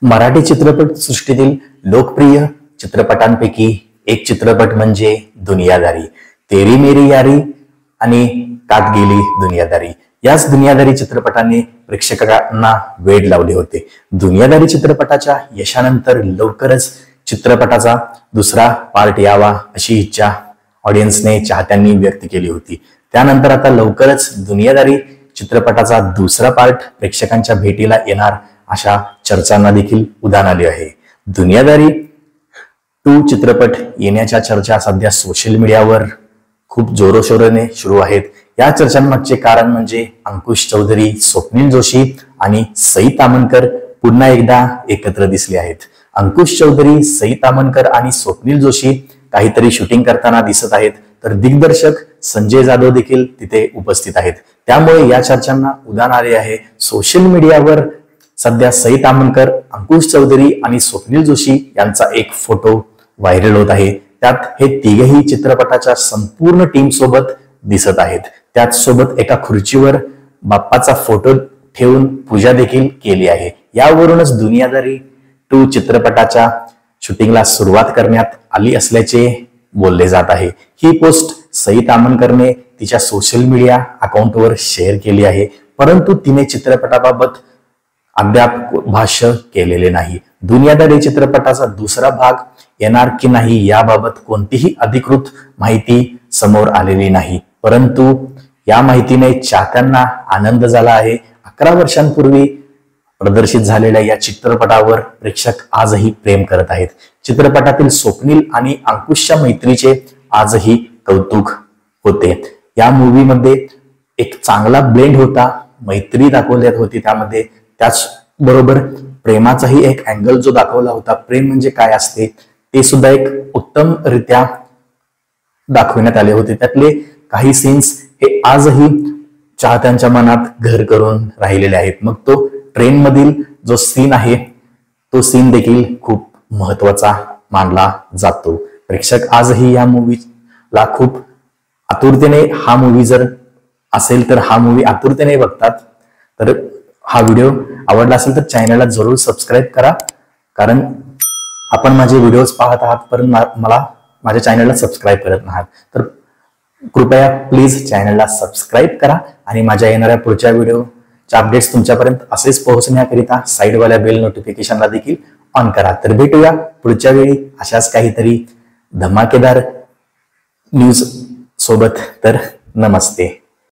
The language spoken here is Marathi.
मराठी चित्रपट सृष्टीतील लोकप्रिय चित्रपटांपैकी एक चित्रपट म्हणजे दुनियादारी. तेरी मेरी यारी आणि काट गेली दुनियादारी. याच दुनियादारी चित्रपटाने प्रेक्षकांना वेड लावले होते. दुनियादारी चित्रपटाच्या यशानंतर लवकरच चित्रपटाचा दुसरा पार्ट यावा अशी इच्छा ऑडियन्सने चाहत्यांनी व्यक्त केली होती. त्यानंतर आता लवकरच दुनियादारी चित्रपटाचा दुसरा पार्ट प्रेक्षकांच्या भेटीला येणार अशा चर्चांना देखील उधाण आले आहे. दुनियादारी 2 चित्रपट येण्याच्या चर्चा सध्या सोशल मीडियावर खूप जोरोशोराने सुरू आहेत. या चर्चांमागचे कारण म्हणजे अंकुश चौधरी, स्वप्नील जोशी आणि सई ताम्हणकर पुन्हा एकदा एकत्र दिसले आहेत. अंकुश चौधरी, सई ताम्हणकर आणि स्वप्नील जोशी काहीतरी शूटिंग करताना दिसत आहेत, तर दिग्दर्शक संजय जाधव देखील तिथे उपस्थित आहेत. त्यामुळे या चर्चांना उधाण आले आहे. सोशल मीडियावर सध्या सई ताम्हणकर, अंकुश चौधरी आणि स्वप्नील जोशी यांचा एक फोटो व्हायरल होत आहे. त्यात हे तिघेही चित्रपटाच्या संपूर्ण टीम सोबत दिसत आहेत. त्याचसोबत एका खुर्चीवर बाप्पाचा फोटो ठेवून पूजा देखील केली आहे. यावरूनच दुनियादारी 2 चित्रपटाच्या शूटिंगला सुरुवात करण्यात आली असल्याचे बोलले जात आहे. ही पोस्ट सई ताम्हणकरने तिच्या सोशल मीडिया अकाउंटवर शेअर केली आहे, परंतु तिने चित्रपटाबाबत अद्याप भाष्य केलेले नाही. दुनियादारी चित्रपटाचा दुसरा भाग येणार की नाही याबाबत कोणतीही अधिकृत माहिती समोर आलेली नाही, परंतु या माहितीने चाहत्यांना आनंद झाला आहे. 11 वर्षांपूर्वी प्रदर्शित झालेल्या या चित्रपटावर प्रेक्षक आजही प्रेम करत आहेत. चित्रपटातील स्वप्नील आणि अंकुशच्या मैत्रीचे आजही कौतुक होते. या मूवीमध्ये एक चांगला ब्लेंड होता, मैत्री दाखवण्यात होती त्यामध्ये. त्याचबरोबर प्रेमाचाही एक अँगल जो दाखवला होता, प्रेम म्हणजे काय असते ते सुद्धा एक उत्तमरित्या दाखवण्यात आले होते. त्यातले काही सीन्स हे आजही चाहत्यांच्या मनात घर करून राहिलेले आहेत. मग तो ट्रेन मधील जो सीन आहे तो सीन देखील खूप महत्वाचा मानला जातो. प्रेक्षक आजही या मूवीला खूप आतुरतेने, हा मूवी जर असेल तर हा मूवी आतुरतेने बघतात. तर हा व्हिडिओ आवडला असेल तर चॅनलला जरूर सबस्क्राईब करा, कारण आपण माझे व्हिडिओज पाहत आहात पण मला माझ्या चॅनलला सबस्क्राईब करत आहात. तर कृपया प्लीज चॅनलला सबस्क्राईब करा आणि माझ्या येणाऱ्या पुढच्या व्हिडिओचे अपडेट्स तुमच्यापर्यंत असेच पोहोचण्याकरिता साईडवाल्या बेल नोटिफिकेशनला देखील ऑन करा. तर भेटूया पुढच्या वेळी अशाच काहीतरी धमाकेदार न्यूज सोबत. तर नमस्ते.